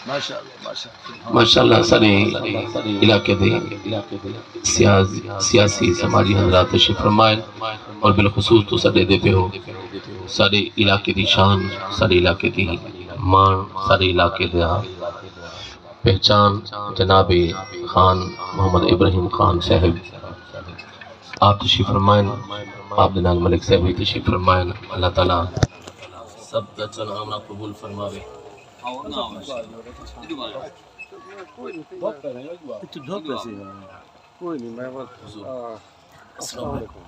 ماشاءاللہ سارے علاقے دے سیاسی سماجی حضرات تشریف فرمائیں اور بالخصوص تو سارے دے پہ ہو سارے علاقے دی شان سارے علاقے دی مان سارے علاقے دے پہچان جناب خان محمد ابراہیم خان صاحب آپ تشریف فرمائیں آپ دنال ملک صاحب بھی تشریف فرمائیں اللہ تعالیٰ سب کا چل آمنا قبول فرماوے السلام علیکم